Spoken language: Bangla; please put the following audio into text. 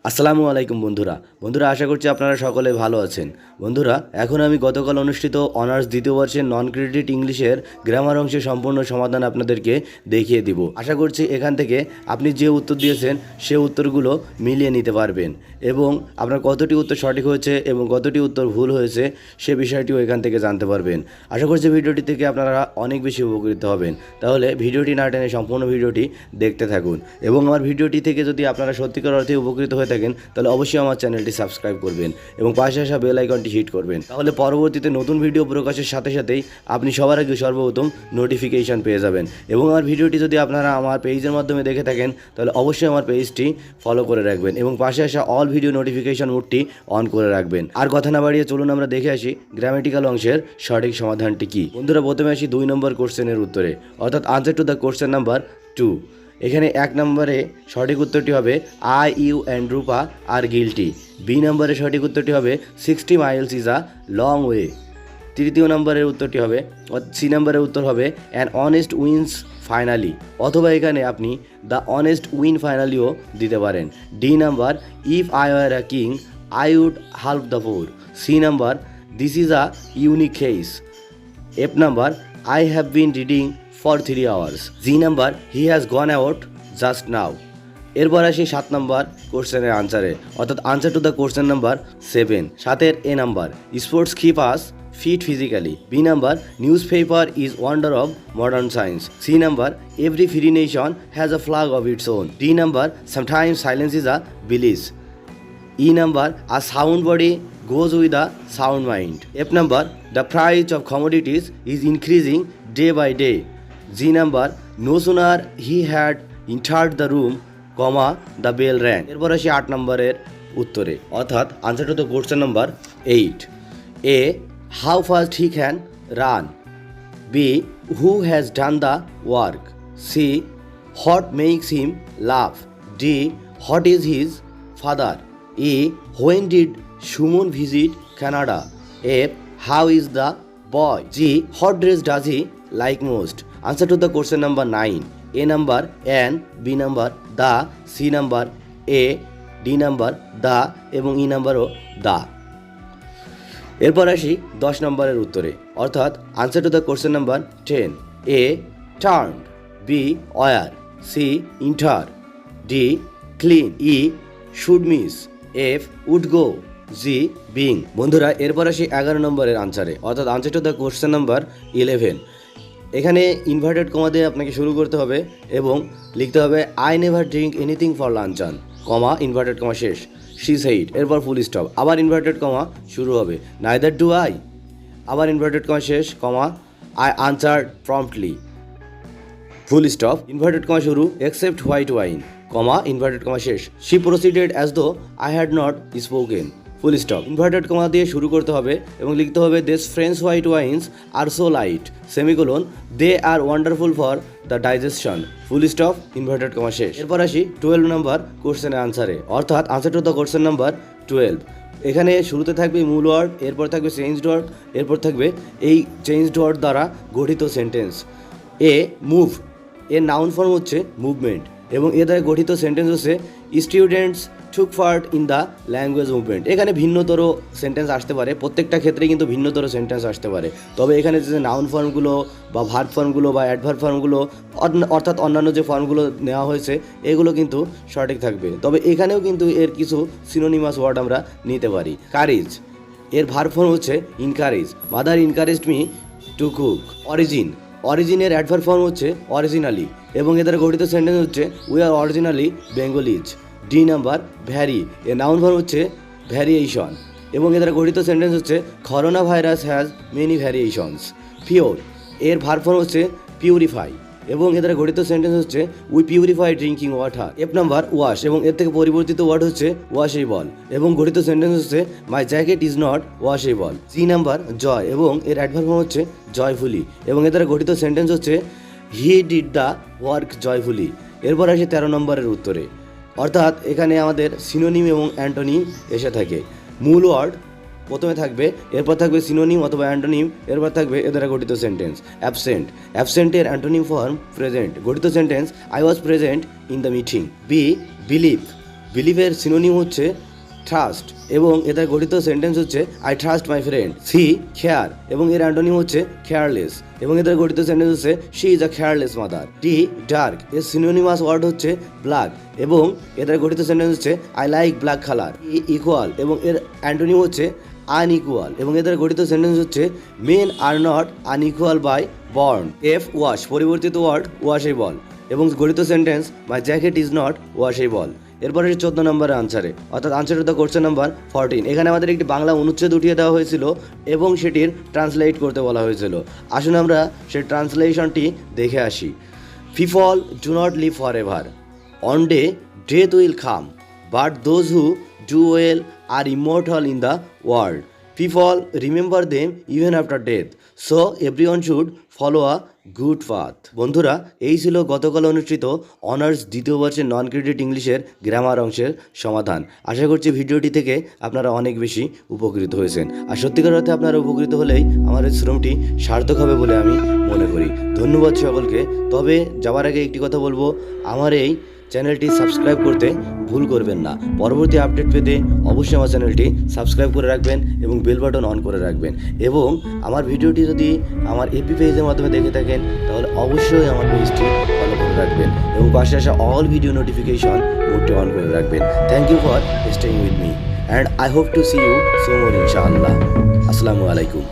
আসসালামু আলাইকুম বন্ধুরা আশা করছি আপনারা সকলে ভালো আছেন। বন্ধুরা, এখন আমি গতকাল অনুষ্ঠিত অনার্স দ্বিতীয় বর্ষের নন ক্রেডিট ইংলিশের গ্রামার অংশের সম্পূর্ণ সমাধান আপনাদেরকে দেখিয়ে দিব। আশা করছি এখান থেকে আপনি যে উত্তর দিয়েছেন সে উত্তরগুলো মিলিয়ে নিতে পারবেন এবং আপনার কতটি উত্তর সঠিক হয়েছে এবং কতটি উত্তর ভুল হয়েছে সে বিষয়টিও এখান থেকে জানতে পারবেন। আশা করছি ভিডিওটি থেকে আপনারা অনেক বেশি উপকৃত হবেন। তাহলে ভিডিওটি না টেনে সম্পূর্ণ ভিডিওটি দেখতে থাকুন এবং আমার ভিডিওটি থেকে যদি আপনারা সত্যিকার অর্থে উপকৃত হয়ে থাকেন তাহলে অবশ্যই আমার চ্যানেলটি সাবস্ক্রাইব করবেন এবং পাশে আসা বেল আইকনটি হিট করবেন। তাহলে পরবর্তীতে নতুন ভিডিও প্রকাশের সাথে সাথেই আপনি সবার আগে সর্বপ্রথম নোটিফিকেশান পেয়ে যাবেন। এবং আমার ভিডিওটি যদি আপনারা আমার পেজের মাধ্যমে দেখে থাকেন তাহলে অবশ্যই আমার পেজটি ফলো করে রাখবেন এবং পাশে আসা অল ভিডিও নোটিফিকেশান মোডটি অন করে রাখবেন। আর কথা না বাড়িয়ে চলুন আমরা দেখে আসি গ্রামেটিক্যাল অংশের সঠিক সমাধানটি কী। বন্ধুরা, প্রথমে আসি 2 নম্বর কোশ্চেনের উত্তরে, অর্থাৎ answer to the question number 2। এখানে 1 নম্বরে সঠিক উত্তরটি হবে I, you and Rupa are guilty. B নম্বরে সঠিক উত্তরটি হবে 60 miles is a long way. তৃতীয় নম্বরের উত্তরটি হবে, সি নম্বরের উত্তর হবে অ্যান অনেস্ট উইন্স ফাইনালি, অথবা এখানে আপনি দ্য অনেস্ট উইন ফাইনালিও দিতে পারেন। D number, if I were a king I would help the poor. C number, this is a unique case. F number, I have been reading for 3 hours. G number, he has gone out just now. এরপর আসি 7 নম্বর কোশ্চেনের আনসারে, অর্থাৎ answer to the question number 7। 7-এর A number, sports keep us fit physically. B number, newspaper is wonder of modern science. C number, every free nation has a flag of its own. D number, sometimes silence is a bliss. E number, a sound body goes with a sound mind. F number, the price of commodities is increasing day by day. G number, no sooner he had entered the room, the bell rang. এরপর আসি 8 নম্বরের উত্তরে, অর্থাৎ answer to the question number 8। A, how fast he can run. B, who has done the work. C, what makes him laugh. D, what is his father. E, when did Shumon visit Canada. F, how is the boy. G, what dress does he like most. Answer to the question number 9. A number, an. B number, the. C number, a. D number, the এবং E নাম্বারও the। এরপর আসি 10 নম্বরের উত্তরে, অর্থাৎ answer to the question number 10। A, turned. B, where. C, enter. D, clean. E, should miss. F, would go. G, being. বন্ধুরা, এরপর আসি 11 নম্বরের আনসারে, অর্থাৎ answer to the question number 11। এখানে ইনভার্টেড কমা দিয়ে আপনাকে শুরু করতে হবে এবং লিখতে হবে I never drink anything for lunch on, comma inverted comma শেষ, শি সেইড, এরপর ফুল স্টপ, আবার ইনভার্টেড কমা শুরু হবে, নাইদার ডু আই, আবার ইনভার্টেড কমা শেষ, comma I answered promptly, full stop, inverted comma শুরু, except white wine, comma inverted comma শেষ, she proceeded as though I had not spoken, full stop, inverted comma দিয়ে শুরু করতে হবে এবং লিখতে হবে this French white wines are so light, semicolon, they are wonderful for the digestion, full stop, inverted comma শেষ। এরপর আসি 12 নম্বর কোশ্চেনের আনসারে, অর্থাৎ answer to the question number 12। এখানে শুরুতে থাকবে মূল ওয়ার্ড, এরপর থাকবে চেঞ্জড ওয়ার্ড, এরপর থাকবে এই চেঞ্জড ওয়ার্ড দ্বারা গঠিত সেন্টেন্স। এ, মুভ, এর নাউন ফর্ম হচ্ছে মুভমেন্ট এবং এ দ্বারা গঠিত সেন্টেন্স হচ্ছে students took part in the language movement. এখানে ভিন্নতর সেন্টেন্স আসতে পারে, প্রত্যেকটা ক্ষেত্রে কিন্তু ভিন্নতর সেন্টেন্স আসতে পারে, তবে এখানে যে নাউন ফর্মগুলো বা ভার্ব ফর্মগুলো বা অ্যাডভার্ব ফর্মগুলো অর্থাৎ অন্যান্য যে ফর্মগুলো নেওয়া হয়েছে এগুলো কিন্তু সঠিক থাকবে, তবে এখানেও কিন্তু এর কিছু সিনোনিমাস ওয়ার্ড আমরা নিতে পারি। কারেজ, এর ভার্ব ফর্ম হচ্ছে encourage, mother encouraged me to cook. অরিজিনের অ্যাডভার্ব ফর্ম হচ্ছে অরিজিনালি এবং এদের গঠিত সেন্টেন্স হচ্ছে we are originally Bengalis. D number, vary, এর নাউন ফর্ম হচ্ছে ভ্যারিয়েশন এবং এদের গঠিত সেন্টেন্স হচ্ছে corona virus has many variations. Pure, এর ভার্ব ফর্ম হচ্ছে পিউরিফাই এবং এদের গঠিত সেন্টেন্স হচ্ছে we purify drinking water. F number, wash, এবং এর থেকে পরিবর্তিত ওয়ার্ড হচ্ছে ওয়াশেবল এবং গঠিত সেন্টেন্স হচ্ছে my jacket is not washable. G number, joy, এবং এর অ্যাডভার্ব ফর্ম হচ্ছে জয়ফুলি এবং এদের গঠিত সেন্টেন্স হচ্ছে he did the work joyfully. এরপর আসে 13 নম্বরের উত্তরে, অর্থাৎ এখানে আমাদের সিনোনিম এবং অ্যান্টোনিম এসে থাকে। মূল ওয়ার্ড প্রথমে থাকবে, এরপর থাকবে সিনোনিম অথবা অ্যান্টোনিম, এরপর থাকবে এ দ্বারা গঠিত সেন্টেন্স। অ্যাবসেন্টের অ্যান্টোনিম ফর্ম প্রেজেন্ট, গঠিত sentence I was present in the meeting. B, believe, বিলিভের সিনোনিম হচ্ছে ট্রাস্ট এবং এটার গঠিত সেন্টেন্স হচ্ছে I trust my friend. C care এবং এর অ্যান্টোনিম হচ্ছে খেয়ারলেস এবং এটার গঠিত সেন্টেন্স হচ্ছে she is a careless mother. D dark এর সিনোনিমাস ওয়ার্ড হচ্ছে ব্ল্যাক এবং এটার গঠিত সেন্টেন্স হচ্ছে I like black colour. E equal এবং এর অ্যান্টোনিম হচ্ছে আনইকুয়াল এবং এদের গঠিত সেন্টেন্স হচ্ছে men are not unequal by born. F wash পরিবর্তিত ওয়ার্ড ওয়াশেবল এবং গঠিত sentence my jacket is not washable. এরপরে 14 নম্বরের আনসারে অর্থাৎ আনসার দ্য কোশ্চেন নাম্বার 14। এখানে আমাদের একটি বাংলা অনুচ্ছেদ উঠিয়ে দেওয়া হয়েছিল এবং সেটির ট্রান্সলেট করতে বলা হয়েছিল। আসুন আমরা সেই ট্রান্সলেশনটি দেখে আসি। People do not live for ever, one day death will come, but those who do well are immortal in the world. People remember them even after death, so everyone should follow a good path. বন্ধুরা, এই ছিল গতকাল অনুষ্ঠিত অনার্স দ্বিতীয় বর্ষের নন ক্রেডিট ইংলিশের গ্রামার অংশের সমাধান। আশা করছি ভিডিওটি থেকে আপনারা অনেক বেশি উপকৃত হয়েছেন। আর সত্যিকার অর্থে আপনারা উপকৃত হলেই আমার এই শ্রমটি সার্থক হবে বলে আমি মনে করি। ধন্যবাদ সকলকে। তবে যাওয়ার আগে একটি কথা বলবো, আমার এই চ্যানেলটি সাবস্ক্রাইব করতে ভুল করবেন না। পরবর্তী আপডেট পেতে অবশ্যই আমার চ্যানেলটি সাবস্ক্রাইব করে রাখবেন এবং বেল বাটন অন করে রাখবেন। এবং আমার ভিডিওটি যদি আমার এপি পেজের মাধ্যমে দেখে থাকেন তাহলে অবশ্যই আমার পেজটি ফলো করে রাখবেন এবং পাশে আসা অল ভিডিও নোটিফিকেশন মোডটি অন করে রাখবেন। Thank you for staying with me and I hope to see you soon ইনশাআল্লাহ। আসসালামু আলাইকুম।